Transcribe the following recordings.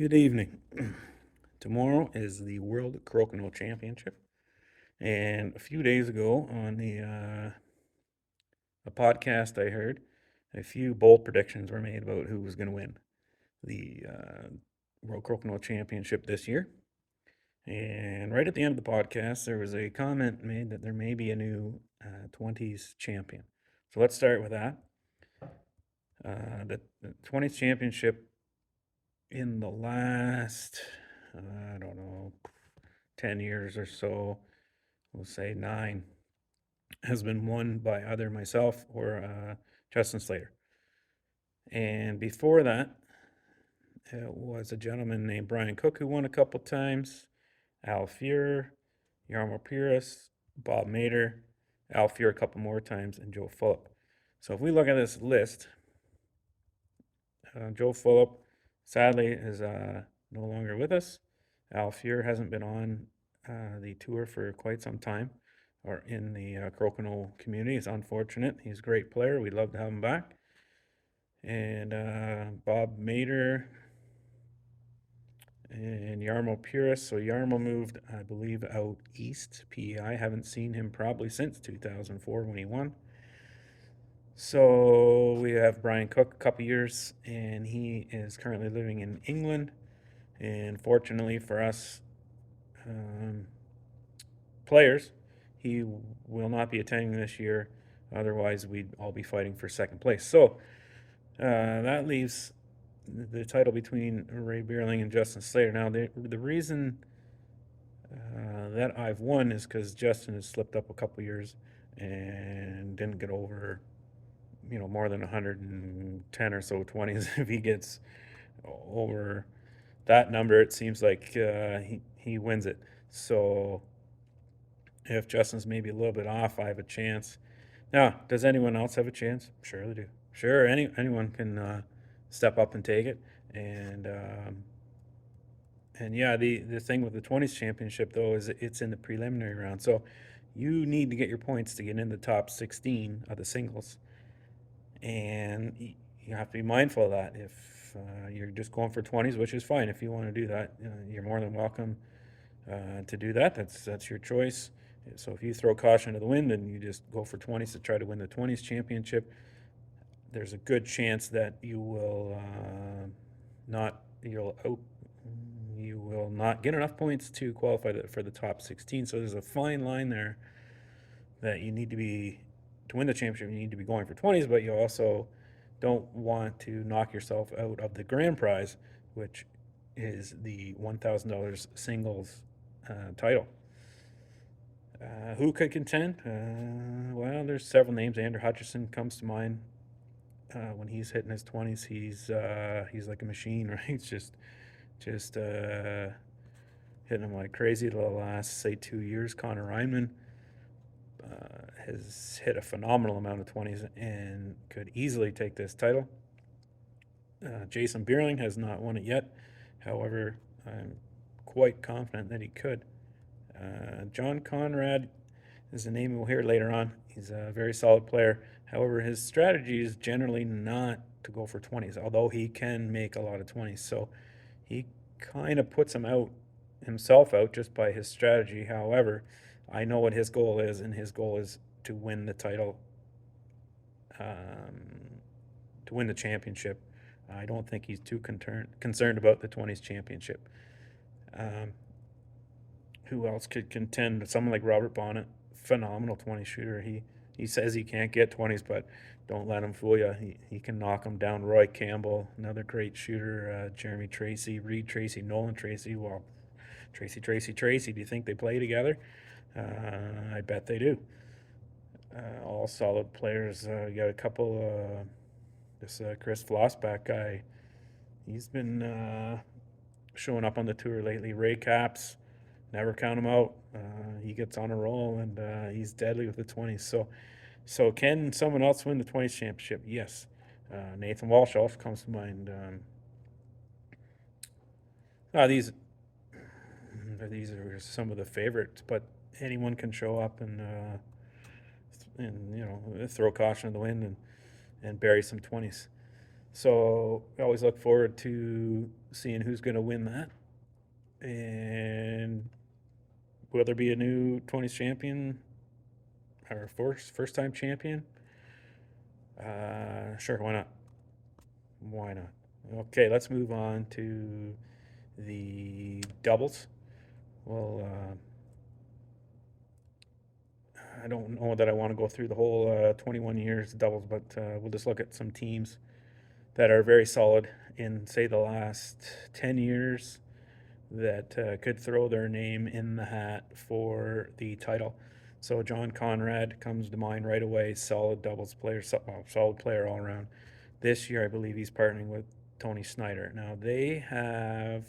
Good evening. Tomorrow is the World Crokinole Championship, and a few days ago on a podcast I heard, a few bold predictions were made about who was going to win the World Crokinole Championship this year. And right at the end of the podcast, there was a comment made that there may be a new 20s champion. So let's start with that. The 20s championship in the last, I don't know, 10 years or so, we'll say 9, has been won by either myself or Justin Slater. And before that, it was a gentleman named Brian Cook who won a couple times, Al Fuhrer, Yarmo Pires, Bob Mader, Al Fuhrer a couple more times, and Joe Fulop. So if we look at this list, Joe Fulop sadly is no longer with us. Al Fuhrer hasn't been on the tour for quite some time, or in the Crokinole community. It's unfortunate. He's a great player. We'd love to have him back. And Bob Mader and Yarmo Pires. So Yarmo moved, I believe, out east, PEI. Haven't seen him probably since 2004 when he won. So we have Brian Cook a couple years, and he is currently living in England. And fortunately for us players, he will not be attending this year. Otherwise, we'd all be fighting for second place. So that leaves the title between Ray Beerling and Justin Slater. Now, the reason that I've won is because Justin has slipped up a couple years and didn't get over, more than 110 or so 20s. If he gets over that number, it seems like he wins it. So if Justin's maybe a little bit off, I have a chance. Now, does anyone else have a chance? Sure they do. Sure, anyone can step up and take it. And yeah, the thing with the 20s championship though is it's in the preliminary round, so you need to get your points to get in the top 16 of the singles, and you have to be mindful of that. If you're just going for 20s, which is fine, if you want to do that, you're more than welcome to do that. That's your choice. So if you throw caution to the wind and you just go for 20s to try to win the 20s championship, there's a good chance that you will not get enough points to qualify for the top 16. So there's a fine line there that you need to win the championship. You need to be going for 20s, but you also don't want to knock yourself out of the grand prize, which is the $1,000 singles title. Who could contend? Well, there's several names. Andrew Hutchison comes to mind. When he's hitting his 20s, he's like a machine, right? It's just hitting him like crazy the last, say, 2 years. Connor Reinman has hit a phenomenal amount of 20s and could easily take this title. Jason Beerling has not won it yet. However, I'm quite confident that he could. John Conrad is a name we'll hear later on. He's a very solid player. However, his strategy is generally not to go for 20s, although he can make a lot of 20s. So he kind of puts himself out just by his strategy. However, I know what his goal is, and his goal is to win the title, to win the championship. I don't think he's too concerned about the 20s championship. Who else could contend? Someone like Robert Bonnet, phenomenal 20 shooter. He says he can't get 20s, but don't let him fool you. He can knock them down. Roy Campbell, another great shooter. Jeremy Tracy, Reed Tracy, Nolan Tracy. Well, Tracy. Do you think they play together? I bet they do. All solid players. You got a couple. This Chris Flossback guy, he's been showing up on the tour lately. Ray Caps, never count him out. He gets on a roll, and he's deadly with the 20s. So can someone else win the 20s championship? Yes. Nathan Walsh also comes to mind. These are some of the favorites, but anyone can show up and throw caution to the wind and bury some 20s. So I always look forward to seeing who's going to win that. And will there be a new 20s champion or first time champion? Sure, why not? Why not? Okay, let's move on to the doubles. Well, I don't know that I want to go through the whole 21 years doubles, but we'll just look at some teams that are very solid in, say, the last 10 years that could throw their name in the hat for the title. So John Conrad comes to mind right away. Solid doubles player, solid player all around. This year, I believe he's partnering with Tony Snyder. Now they have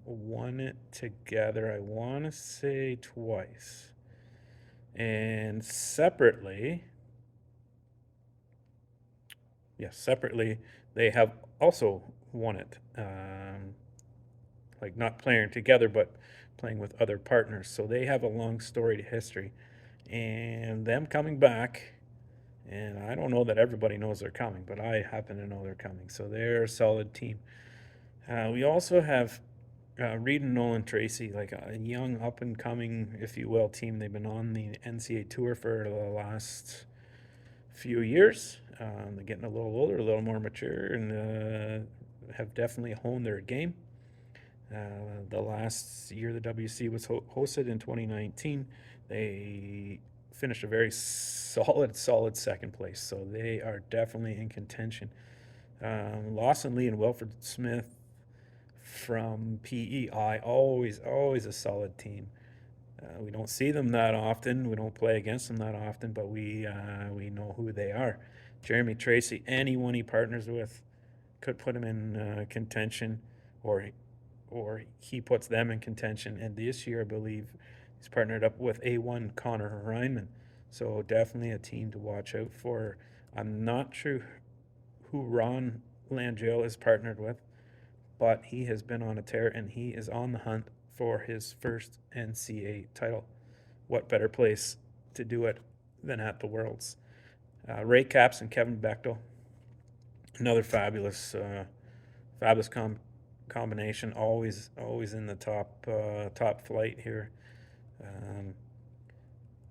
won it together. I want to say twice, and separately, yes, separately they have also won it. Like not playing together, but playing with other partners. So they have a long storied history, and them coming back. And I don't know that everybody knows they're coming, but I happen to know they're coming. So they're a solid team. We also have Reed and Nolan Tracy, like a young, up and coming, if you will, team. They've been on the NCAA tour for the last few years. They're getting a little older, a little more mature, and have definitely honed their game. The last year the WC was hosted in 2019, they finished a very solid second place. So they are definitely in contention. Lawson Lee and Wilfred Smith from PEI, always a solid team. We don't see them that often. We don't play against them that often, but we know who they are. Jeremy Tracy, anyone he partners with, could put him in contention, or he puts them in contention. And this year, I believe, he's partnered up with A1 Connor Reinman. So definitely a team to watch out for. I'm not sure who Ron Langell is partnered with, but he has been on a tear and he is on the hunt for his first NCAA title. What better place to do it than at the Worlds? Ray Capps and Kevin Bechtel, another fabulous combination. Always in the top flight here.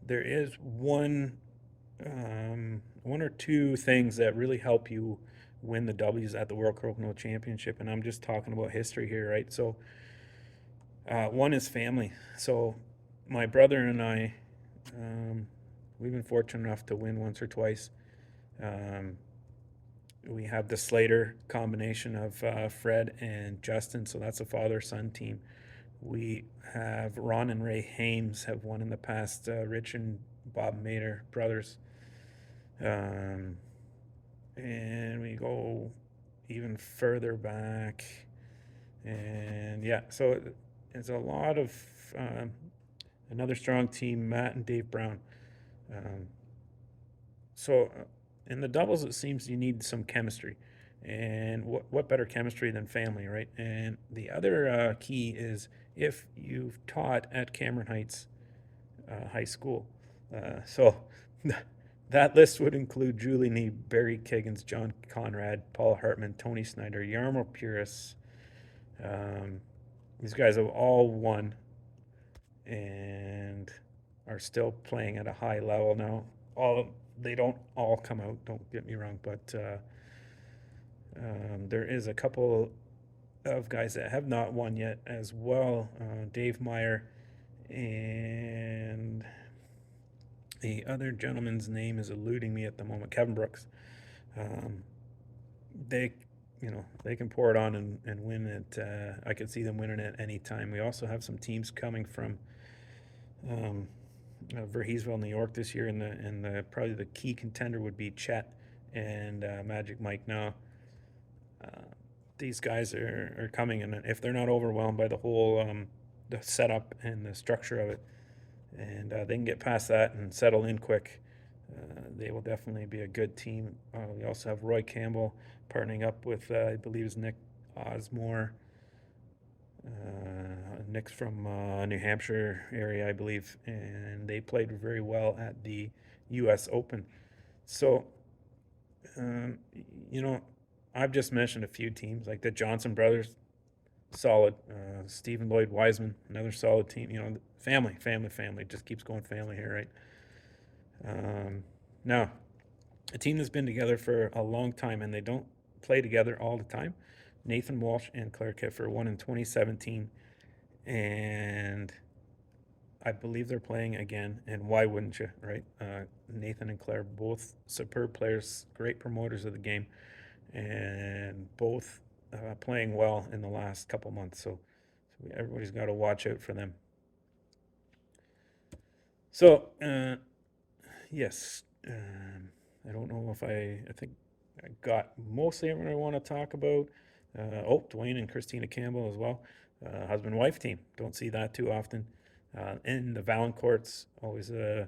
There is one or two things that really help you win the W's at the World Crokinole Championship, and I'm just talking about history here, right? So one is family. So my brother and I, we've been fortunate enough to win once or twice. We have the Slater combination of Fred and Justin, so that's a father-son team. We have Ron and Ray Hames have won in the past. Rich and Bob Mader brothers, and we go even further back, and yeah, so it's a lot of another strong team. Matt and Dave Brown. So in the doubles, it seems you need some chemistry, and what better chemistry than family, right? And the other key is if you've taught at Cameron Heights High School. So that list would include Julie Nee, Barry Kiggins, John Conrad, Paul Hartman, Tony Snyder, Yarmo Puris. These guys have all won and are still playing at a high level now. They don't all come out, don't get me wrong, but there is a couple of guys that have not won yet as well. Dave Meyer and the other gentleman's name is eluding me at the moment, Kevin Brooks. They can pour it on and win it. I could see them winning it any time. We also have some teams coming from Verheesville, New York this year, and the probably the key contender would be Chet and Magic Mike. Now, these guys are coming, and if they're not overwhelmed by the whole the setup and the structure of it, and they can get past that and settle in quick, they will definitely be a good team. We also have Roy Campbell partnering up with I believe is Nick Osmore. Nick's from New Hampshire area, I believe, and they played very well at the U.S. Open. So, I've just mentioned a few teams like the Johnson brothers. solid. Stephen Lloyd Wiseman, another solid team. Family just keeps going family here, right? Now, a team that's been together for a long time and they don't play together all the time. Nathan Walsh and Claire Kiffer won in 2017, and I believe they're playing again. And why wouldn't you, right? Nathan and Claire, both superb players, great promoters of the game, and both playing well in the last couple months. So everybody's got to watch out for them. So, yes, I don't know if I think I got mostly everything I want to talk about. Dwayne and Christina Campbell as well. Husband-wife team. Don't see that too often. In the Valancourts, always whoever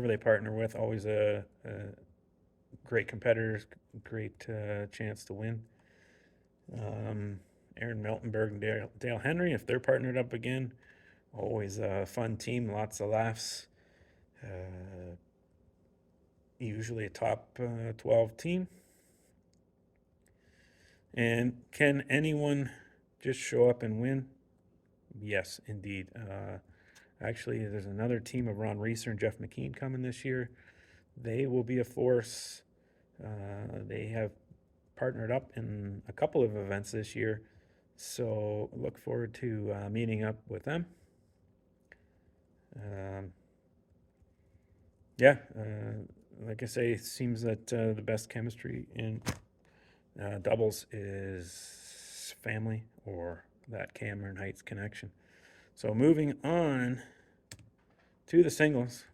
they partner with, always a great competitors, great chance to win. Aaron Meltenberg and Dale Henry, if they're partnered up again, always a fun team, lots of laughs. Usually a top 12 team. And can anyone just show up and win? Yes, indeed. Actually, there's another team of Ron Reeser and Jeff McKean coming this year. They will be a force. They have partnered up in a couple of events this year, so look forward to meeting up with them. Like I say, it seems that the best chemistry in doubles is family or that Cameron Heights connection. So moving on to the singles.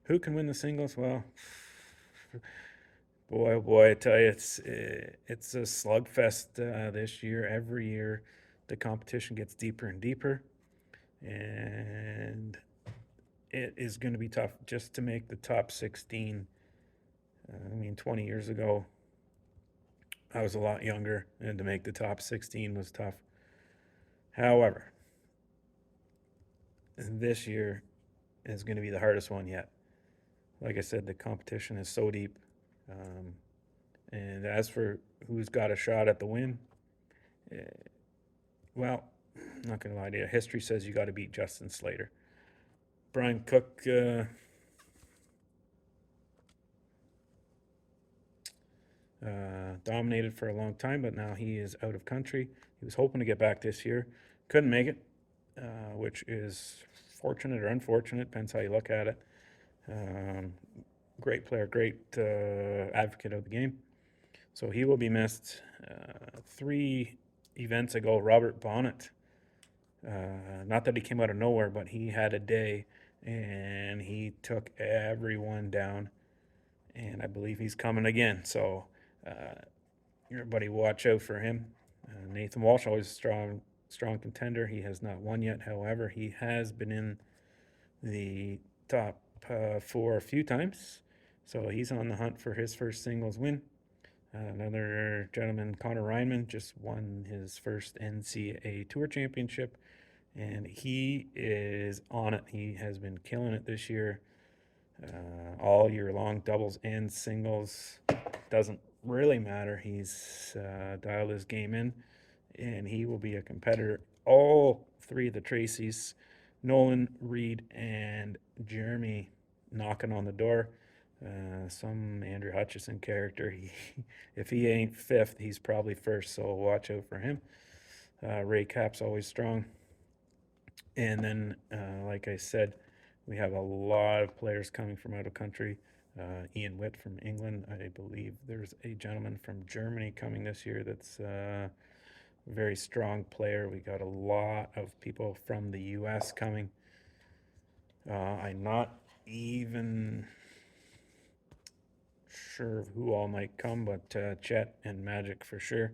Who can win the singles? Well, boy, oh boy, I tell you, it's a slugfest this year. Every year, the competition gets deeper and deeper, and it is going to be tough just to make the top 16. 20 years ago, I was a lot younger, and to make the top 16 was tough. However, this year is going to be the hardest one yet. Like I said, the competition is so deep. And as for who's got a shot at the win, well, I'm not going to lie to you. History says you got to beat Justin Slater. Brian Cook dominated for a long time, but now he is out of country. He was hoping to get back this year. Couldn't make it, which is fortunate or unfortunate, depends how you look at it. Great player, great advocate of the game. So he will be missed. 3 events ago, Robert Bonnet, not that he came out of nowhere, but he had a day and he took everyone down. And I believe he's coming again. So everybody watch out for him. Nathan Walsh, always a strong contender. He has not won yet. However, he has been in the top 4 a few times. So he's on the hunt for his first singles win. Another gentleman, Connor Reinman, just won his first NCAA Tour Championship, and he is on it. He has been killing it this year, all year long, doubles and singles. Doesn't really matter. He's dialed his game in, and he will be a competitor. All 3 of the Tracys, Nolan, Reed, and Jeremy, knocking on the door. Some Andrew Hutchison character. If he ain't 5th, he's probably 1st, so watch out for him. Ray Cap's always strong. And then, like I said, we have a lot of players coming from out of country. Ian Witt from England. I believe there's a gentleman from Germany coming this year that's a very strong player. We got a lot of people from the U.S. coming. I'm not even sure of who all might come, but Chet and Magic for sure.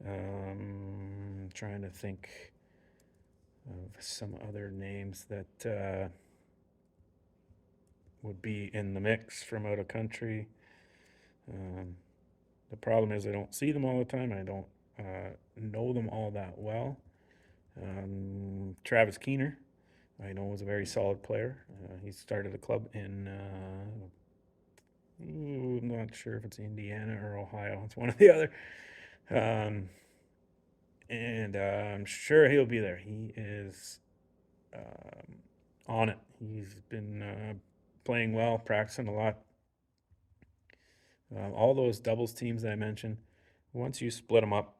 Trying to think of some other names that would be in the mix from out of country. The problem is I don't see them all the time. I don't know them all that well. Travis Keener, I know, was a very solid player. He started a club in I'm not sure if it's Indiana or Ohio. It's one or the other. and I'm sure he'll be there. He is on it. He's been playing well, practicing a lot. All those doubles teams that I mentioned, once you split them up,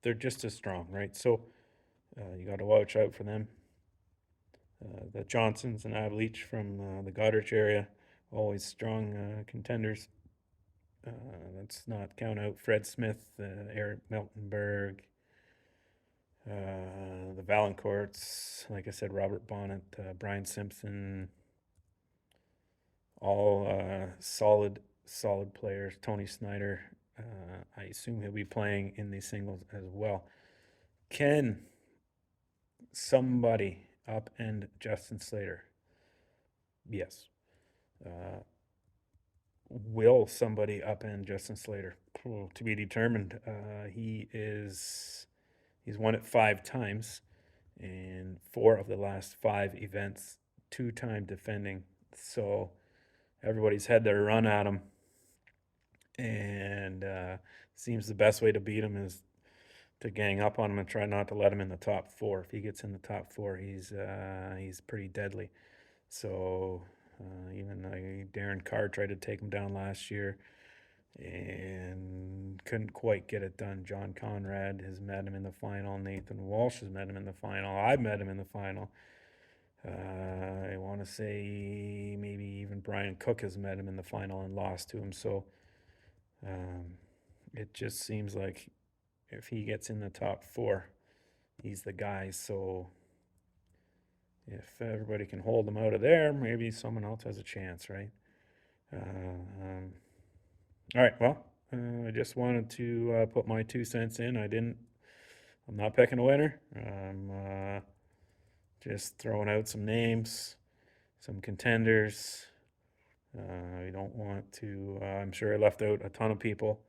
they're just as strong, right? So you got to watch out for them. The Johnsons and Avleach from the Goderich area, always strong contenders. Let's not count out Fred Smith, Eric Miltenberg, the Valancourts, like I said, Robert Bonnet, Brian Simpson, all solid players. Tony Snyder, I assume he'll be playing in these singles as well. Can somebody upend Justin Slater? Yes. Will somebody upend Justin Slater? To be determined. He's won it 5 times in 4 of the last 5 events, 2-time defending. So everybody's had their run at him, and seems the best way to beat him is to gang up on him and try not to let him in the top 4. If he gets in the top 4, he's pretty deadly. So even Darren Carr tried to take him down last year and couldn't quite get it done. John Conrad has met him in the final. Nathan Walsh has met him in the final. I've met him in the final. I want to say maybe even Brian Cook has met him in the final and lost to him. So it just seems like if he gets in the top 4, he's the guy. So if everybody can hold him out of there, maybe someone else has a chance, right? All right, well, I just wanted to put my 2 cents in. I'm not picking a winner. I'm just throwing out some names, some contenders. I don't want to, I'm sure I left out a ton of people.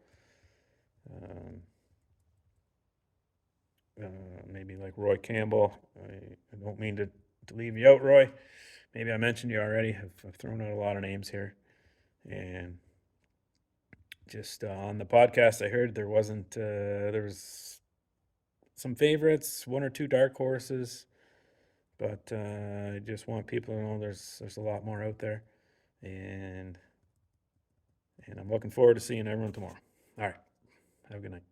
Maybe like Roy Campbell. I don't mean to leave you out, Roy. Maybe I mentioned you already. I've thrown out a lot of names here. And just on the podcast, I heard there was some favorites, 1 or 2 dark horses, but I just want people to know there's a lot more out there, and I'm looking forward to seeing everyone tomorrow. All right, have a good night.